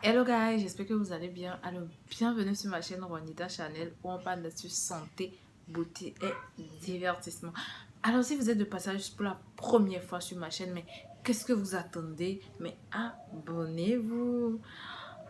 Hello guys, j'espère que vous allez bien. Alors, bienvenue sur ma chaîne Juanita Chanel où on parle d'astuces santé, beauté et divertissement. Alors, si vous êtes de passage pour la première fois sur ma chaîne, mais qu'est-ce que vous attendez? Mais abonnez-vous!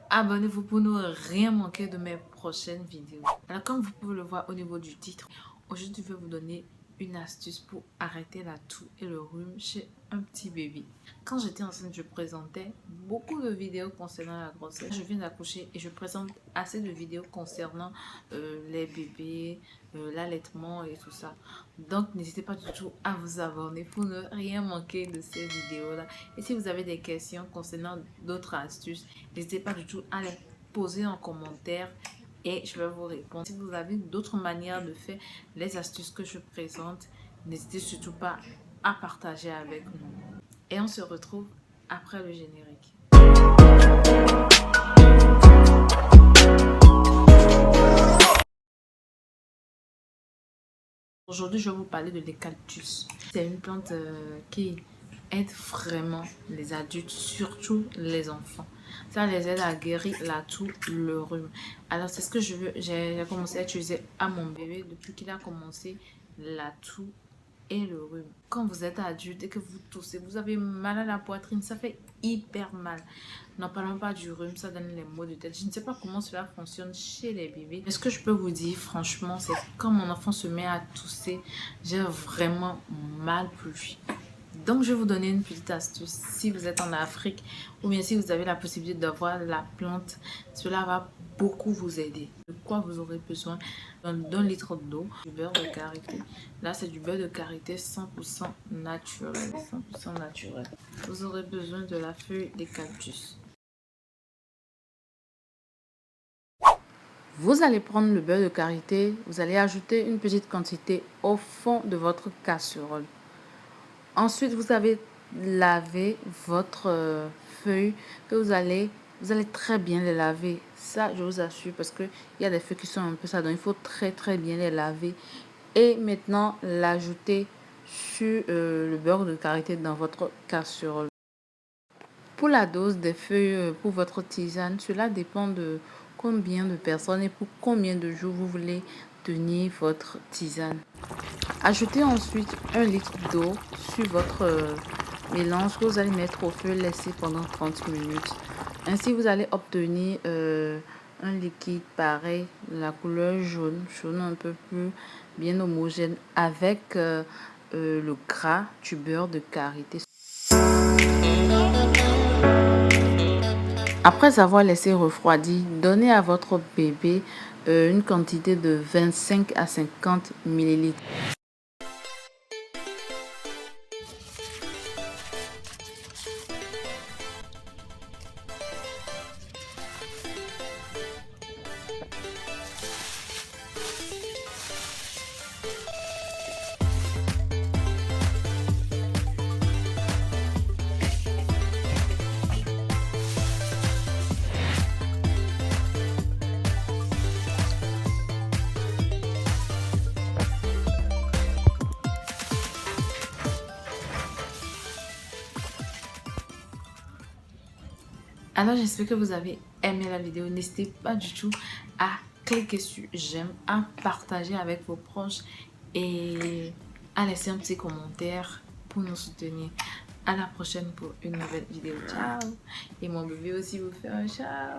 Abonnez-vous pour ne rien manquer de mes prochaines vidéos. Alors, comme vous pouvez le voir au niveau du titre, aujourd'hui, je vais vous donner une astuce pour arrêter la toux et le rhume chez un petit bébé. Quand j'étais enceinte, je présentais beaucoup de vidéos concernant la grossesse. Je viens d'accoucher et je présente assez de vidéos concernant les bébés, l'allaitement et tout ça. Donc, n'hésitez pas du tout à vous abonner pour ne rien manquer de ces vidéos-là. Et si vous avez des questions concernant d'autres astuces, n'hésitez pas du tout à les poser en commentaire et je vais vous répondre. Si vous avez d'autres manières de faire les astuces que je présente, n'hésitez surtout pas à partager avec nous. Et on se retrouve après le générique. Aujourd'hui, je vais vous parler de l'eucalyptus. C'est une plante qui aide vraiment les adultes, surtout les enfants. Ça les aide à guérir la toux, le rhume. Alors, c'est ce que je veux. J'ai commencé à utiliser à mon bébé depuis qu'il a commencé la toux et le rhume. Quand vous êtes adulte et que vous toussez, vous avez mal à la poitrine, ça fait hyper mal. N'en parlons pas du rhume, ça donne les maux de tête. Je ne sais pas comment cela fonctionne chez les bébés. Mais ce que je peux vous dire, franchement, c'est que quand mon enfant se met à tousser, j'ai vraiment mal pour lui. Donc, je vais vous donner une petite astuce. Si vous êtes en Afrique ou bien si vous avez la possibilité d'avoir la plante, cela va beaucoup vous aider. De quoi vous aurez besoin? D'un litre d'eau, du beurre de karité. Là, c'est du beurre de karité 100% naturel. 100% naturel. Vous aurez besoin de la feuille d'eucalyptus. Vous allez prendre le beurre de karité, vous allez ajouter une petite quantité au fond de votre casserole. Ensuite, vous avez lavé votre feuille que vous allez très bien les laver. Ça, je vous assure, parce qu'il y a des feuilles qui sont un peu ça, donc il faut très bien les laver. Et maintenant, l'ajouter sur le beurre de karité dans votre casserole. Pour la dose des feuilles pour votre tisane, cela dépend de combien de personnes et pour combien de jours vous voulez tenir votre tisane. Ajoutez ensuite 1 litre d'eau sur votre mélange que vous allez mettre au feu, laisser pendant 30 minutes. Ainsi, vous allez obtenir un liquide pareil, la couleur jaune un peu plus bien homogène avec le gras du beurre de karité. Après avoir laissé refroidir, donnez à votre bébé une quantité de 25 à 50 ml. Alors, j'espère que vous avez aimé la vidéo. N'hésitez pas du tout à cliquer sur j'aime, à partager avec vos proches et à laisser un petit commentaire pour nous soutenir. À la prochaine pour une nouvelle vidéo. Ciao! Et mon bébé aussi vous fait un ciao!